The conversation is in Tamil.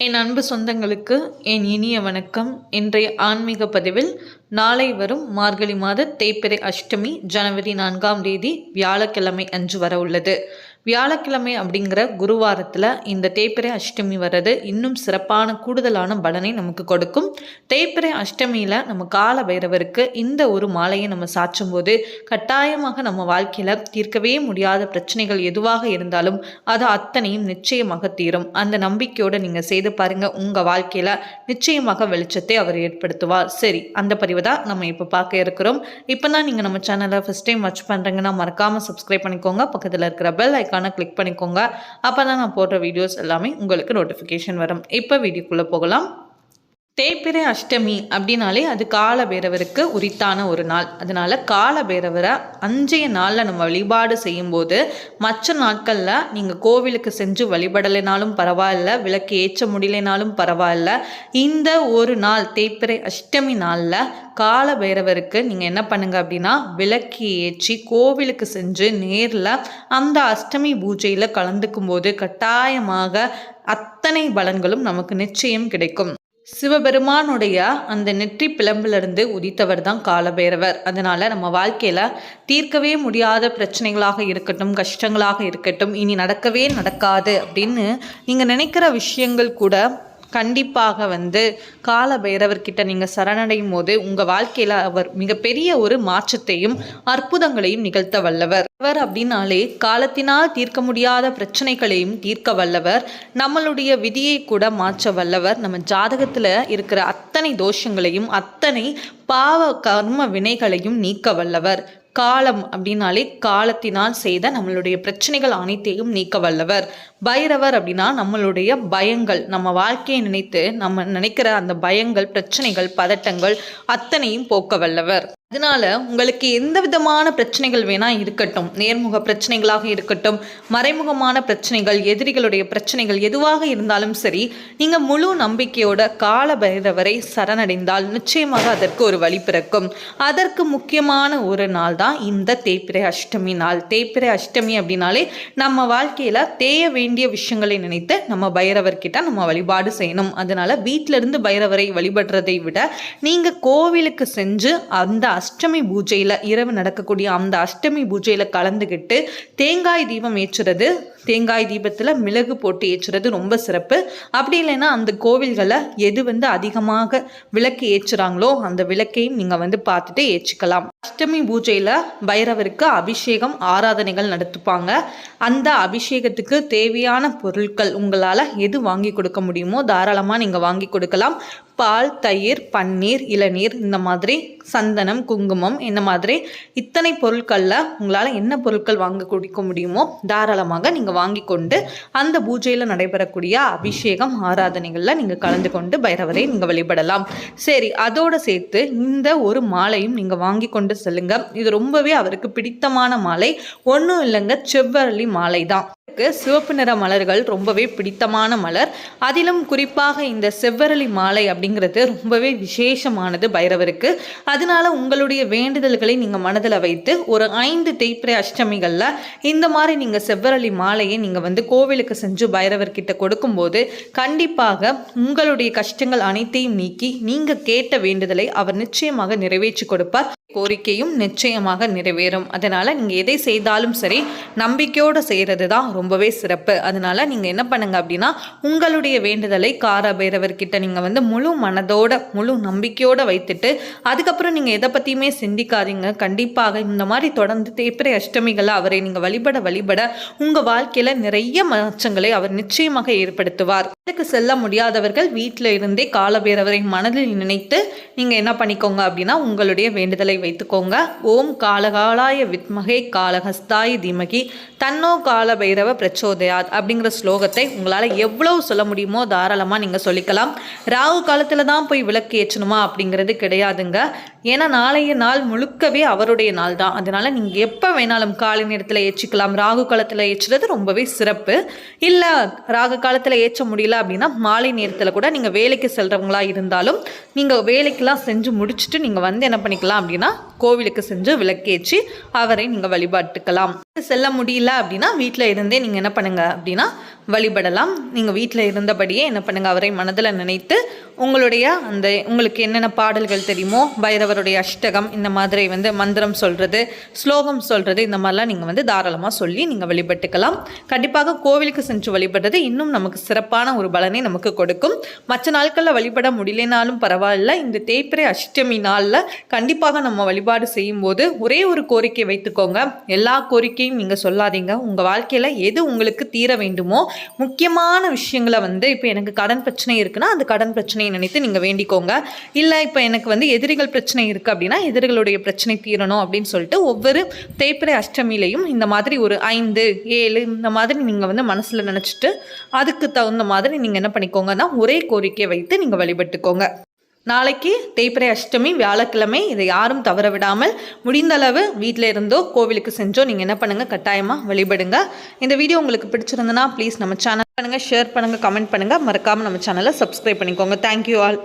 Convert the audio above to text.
என் அன்பு சொந்தங்களுக்கு என் இனிய வணக்கம். இன்றைய ஆன்மீக பதிவில் நாளை வரும் மார்கழி மாத தேய்பிறை அஷ்டமி ஜனவரி 4ஆம் தேதி வியாழக்கிழமை அன்று வர உள்ளது. வியாழக்கிழமை அப்படிங்கிற குருவாரத்தில் இந்த தேய்பிறை அஷ்டமி வர்றது இன்னும் சிறப்பான கூடுதலான பலனை நமக்கு கொடுக்கும். தேய்பிறை அஷ்டமியில் நம்ம கால பைரவருக்கு இந்த ஒரு மாலையை நம்ம சாற்றும் போது கட்டாயமாக நம்ம வாழ்க்கையில் தீர்க்கவே முடியாத பிரச்சனைகள் எதுவாக இருந்தாலும் அது அத்தனையும் நிச்சயமாக தீரும். அந்த நம்பிக்கையோடு நீங்கள் செய்து பாருங்கள், உங்கள் வாழ்க்கையில் நிச்சயமாக வெளிச்சத்தை அவர் ஏற்படுத்துவார். சரி, அந்த பதிவை தான் நம்ம இப்போ பார்க்க இருக்கிறோம். இப்போ தான் நீங்கள் நம்ம சேனலை ஃபஸ்ட் டைம் வாட்ச் பண்ணுறீங்கன்னா மறக்காமல் சப்ஸ்கிரைப் பண்ணிக்கோங்க. பக்கத்தில் இருக்கிற பெல் ஐக்கானை கிளிக் பண்ணிக்கோங்க. அப்போ தான் நான் போடுற வீடியோஸ் எல்லாமே உங்களுக்கு நோட்டிஃபிகேஷன் வரும். இப்போ வீடியோக்குள்ளே போகலாம். தேய்பிறை அஷ்டமி அப்படின்னாலே அது கால பைரவருக்கு உரித்தான ஒரு நாள். அதனால கால பைரவரை அன்றைய நாளில் நம்ம வழிபாடு செய்யும்போது மற்ற நாட்களில் நீங்கள் கோவிலுக்கு செஞ்சு வழிபடலைனாலும் பரவாயில்ல, விளக்கு ஏற்ற முடியலைனாலும் பரவாயில்ல, இந்த ஒரு நாள் தேய்பிறை அஷ்டமி நாளில் கால பைரவருக்கு நீங்கள் என்ன பண்ணுங்க அப்படின்னா விளக்கு ஏற்றி கோவிலுக்கு செஞ்சு நேரில் அந்த அஷ்டமி பூஜையில் கலந்துக்கும் போது கட்டாயமாக அத்தனை பலன்களும் நமக்கு நிச்சயம் கிடைக்கும். சிவபெருமானுடைய அந்த நெற்றி பிளம்பிலிருந்து உதித்தவர் தான் காலபைரவர். அதனால நம்ம வாழ்க்கையில தீர்க்கவே முடியாத பிரச்சனைகளாக இருக்கட்டும், கஷ்டங்களாக இருக்கட்டும், இனி நடக்கவே நடக்காது அப்படின்னு நீங்க நினைக்கிற விஷயங்கள் கூட கண்டிப்பாக கால பைரவர்கிட்ட நீங்கள் சரணடையும் போது உங்கள் வாழ்க்கையில் அவர் மிகப்பெரிய ஒரு மாற்றத்தையும் அற்புதங்களையும் நிகழ்த்த வல்லவர். அவர் அப்படின்னாலே காலத்தினால் தீர்க்க முடியாத பிரச்சனைகளையும் தீர்க்க வல்லவர். நம்மளுடைய விதியை கூட மாற்ற வல்லவர். நம்ம ஜாதகத்தில் இருக்கிற அத்தனை தோஷங்களையும் அத்தனை பாவ கர்ம வினைகளையும் நீக்க வல்லவர். காலம் அப்படின்னாலே காலத்தினால் செய்த நம்மளுடைய பிரச்சனைகள் அனைத்தையும் நீக்க வல்லவர். பைரவர் அப்படின்னா நம்மளுடைய பயங்கள், நம்ம வாழ்க்கையை நினைத்து நம்ம நினைக்கிற அந்த பயங்கள், பிரச்சனைகள், பதட்டங்கள் அத்தனையும் போக்க வல்லவர். அதனால உங்களுக்கு எந்த விதமான பிரச்சனைகள் வேணா இருக்கட்டும், நேர்முக பிரச்சனைகளாக இருக்கட்டும், மறைமுகமான பிரச்சனைகள், எதிரிகளுடைய பிரச்சனைகள் எதுவாக இருந்தாலும் சரி, நீங்க முழு நம்பிக்கையோட கால பைரவரை சரணடைந்தால் நிச்சயமாக அதற்கு ஒரு வழி பிறக்கும். அதற்கு முக்கியமான ஒரு நாள் தான் இந்த தேய்பிறை அஷ்டமி நாள். தேய்பிறை அஷ்டமி அப்படின்னாலே நம்ம வாழ்க்கையில தேய வேண்டிய விஷயங்களை நினைத்து நம்ம பைரவர்கிட்ட நம்ம வழிபாடு செய்யணும். அதனால வீட்டில இருந்து பைரவரை வழிபடுறதை விட நீங்க கோவிலுக்கு செஞ்சு அந்த அஷ்டமி பூஜையில் இரவு நடக்கக்கூடிய அந்த அஷ்டமி பூஜையில் கலந்துக்கிட்டு தேங்காய் தீபம் ஏற்றுறது, தேங்காய் தீபத்தில் மிளகு போட்டு ஏற்றுறது ரொம்ப சிறப்பு. அப்படி இல்லைன்னா அந்த கோவில்களில் எது அதிகமாக விளக்கு ஏற்றுறாங்களோ அந்த விளக்கையும் நீங்கள் பார்த்துட்டு ஏற்றிக்கலாம். அஷ்டமி பூஜையில் பைரவருக்கு அபிஷேகம் ஆராதனைகள் நடத்துப்பாங்க. அந்த அபிஷேகத்துக்கு தேவையான பொருட்கள் உங்களால் எது வாங்கி கொடுக்க முடியுமோ தாராளமாக நீங்கள் வாங்கி கொடுக்கலாம். பால், தயிர், பன்னீர், இளநீர், இந்த மாதிரி சந்தனம், குங்குமம், இந்த மாதிரி இத்தனை பொருட்களில் உங்களால் என்ன பொருட்கள் வாங்க கொடுக்க முடியுமோ தாராளமாக நீங்கள் வாங்கி கொண்டு அந்த பூஜையில் நடைபெறக்கூடிய அபிஷேகம் ஆராதனைகளில் நீங்கள் கலந்து கொண்டு பைரவரை நீங்கள் வழிபடலாம். சரி, அதோடு சேர்த்து இந்த ஒரு மாலையும் நீங்கள் வாங்கி கொண்டு செல்லுங்க. இது ரொம்பவே அவருக்கு பிடித்தமான மாலை. ஒன்றும் இல்லைங்க, செவ்வரளி மாலை தான். சிவப்பு நிற மலர்கள் ரொம்பவே பிடித்தமான மலர். அதிலும் குறிப்பாக இந்த செவ்வரளி மாலை அப்படிங்கிறது ரொம்பவே விசேஷமானது பைரவருக்கு. அதனால உங்களுடைய வேண்டுதல்களை நீங்கள் மனதில் வைத்து ஒரு 5 தேய்பிறை அஷ்டமிகளில் இந்த மாதிரி நீங்கள் செவ்வரளி மாலையை நீங்கள் கோவிலுக்கு செஞ்சு பைரவர்கிட்ட கொடுக்கும்போது கண்டிப்பாக உங்களுடைய கஷ்டங்கள் அனைத்தையும் நீக்கி நீங்கள் கேட்ட வேண்டுதலை அவர் நிச்சயமாக நிறைவேற்றி கொடுப்பார். கோரிக்கையும் நிச்சயமாக நிறைவேறும். அதனால நீங்கள் எதை செய்தாலும் சரி நம்பிக்கையோடு செய்கிறது தான் ரொம்பவே சிறப்பு. அதனால நீங்கள் என்ன பண்ணுங்க அப்படின்னா உங்களுடைய வேண்டுதலை கால பைரவர்கிட்ட நீங்கள் முழு மனதோட முழு நம்பிக்கையோடு வைத்துட்டு அதுக்கப்புறம் நீங்கள் எதை பற்றியுமே சிந்திக்காதீங்க. கண்டிப்பாக இந்த மாதிரி தொடர்ந்து தேய்பிறை அஷ்டமிகளை அவரை நீங்கள் வழிபட உங்கள் வாழ்க்கையில் நிறைய மாற்றங்களை அவர் நிச்சயமாக ஏற்படுத்துவார். வீட்டுக்கு செல்ல முடியாதவர்கள் வீட்டில் இருந்தே கால பைரவரை மனதில் நினைத்து நீங்கள் என்ன பண்ணிக்கோங்க அப்படின்னா உங்களுடைய வேண்டுதலை வைத்துக்கோங்க. ஓம் காலகாலாய வித்மகே காலஹஸ்தாய தீமகி தன்னோ கால பைரவ பிரச்சோதயாத் அப்படிங்கிற ஸ்லோகத்தை உங்களால் எவ்வளவு சொல்ல முடியுமோ தாராளமாக நீங்கள் சொல்லிக்கலாம். ராகு காலத்தில் தான் போய் விளக்கு ஏற்றணுமா அப்படிங்கிறது கிடையாதுங்க. ஏன்னா நாளைய நாள் முழுக்கவே அவருடைய நாள் தான். அதனால நீங்கள் எப்போ வேணாலும் காலை நேரத்தில் ஏற்றிக்கலாம். ராகு காலத்தில் ஏற்றுறது ரொம்பவே சிறப்பு. இல்லை ராகு காலத்தில் ஏற்ற முடியல அப்படின்னா மாலை நேரத்தில் கூட நீங்கள் வேலைக்கு செல்றவங்களா இருந்தாலும் நீங்கள் வேலைக்கெல்லாம் செஞ்சு முடிச்சுட்டு நீங்கள் என்ன பண்ணிக்கலாம் அப்படின்னா கோவிலுக்கு சென்று விளக்கேற்றி அவரை நீங்கள் வழிபாட்டுக்கலாம். செல்ல முடியல அப்படின்னா வீட்டில் இருந்தே நீங்கள் என்ன பண்ணுங்க அப்படின்னா வழிபடலாம். நீங்கள் வீட்டில் இருந்தபடியே என்ன பண்ணுங்க, அவரை மனதில் நினைத்து உங்களுடைய உங்களுக்கு என்னென்ன பாடல்கள் தெரியுமோ, பைரவருடைய அஷ்டகம் இந்த மாதிரி மந்திரம் சொல்கிறது, ஸ்லோகம் சொல்கிறது, இந்த மாதிரிலாம் நீங்கள் தாராளமாக சொல்லி நீங்கள் வழிபட்டுக்கலாம். கண்டிப்பாக கோவிலுக்கு சென்று வழிபடுறது இன்னும் நமக்கு சிறப்பான ஒரு பலனை நமக்கு கொடுக்கும். மற்ற நாட்களில் வழிபட முடியலனாலும் பரவாயில்ல, இந்த தேய்பிறை அஷ்டமி நாளில் கண்டிப்பாக நம்ம வழிபாடு செய்யும்போது ஒரே ஒரு கோரிக்கை வைத்துக்கோங்க. எல்லா கோரிக்கையும் நீங்கள் சொல்லாதீங்க. உங்கள் வாழ்க்கையில் எது உங்களுக்கு தீர வேண்டுமோ, முக்கியமான விஷயங்களை இப்போ எனக்கு கடன் பிரச்சனை இருக்குன்னா அந்த கடன் பிரச்சனையை நினைத்து நீங்கள் வேண்டிக்கோங்க. இல்லை இப்போ எனக்கு எதிரிகள் பிரச்சனை இருக்குது அப்படின்னா எதிரிகளுடைய பிரச்சனை தீரணும் அப்படின்னு சொல்லிட்டு ஒவ்வொரு தேய்பிறை அஷ்டமியிலையும் இந்த மாதிரி ஒரு 5, 7 இந்த மாதிரி நீங்கள் மனசில் நினச்சிட்டு அதுக்கு தகுந்த மாதிரி நீங்கள் என்ன பண்ணிக்கோங்கன்னா ஒரே கோரிக்கையை வைத்து நீங்கள் வழிபட்டுக்கோங்க. நாளைக்கு தேய்பிறை அஷ்டமி வியாழக்கிழமை. இதை யாரும் தவற விடாமல் முடிந்த அளவு வீட்டில் இருந்தோ கோவிலுக்கு செஞ்சோ நீங்கள் என்ன பண்ணுங்கள், கட்டாயமாக வழிபடுங்க. இந்த வீடியோ உங்களுக்கு பிடிச்சிருந்தனா ப்ளீஸ் நம்ம சேனல் பண்ணுங்கள், ஷேர் பண்ணுங்கள், கமெண்ட் பண்ணுங்கள். மறக்காமல் நம்ம சேனலை சப்ஸ்கிரைப் பண்ணிக்கோங்க. Thank you all.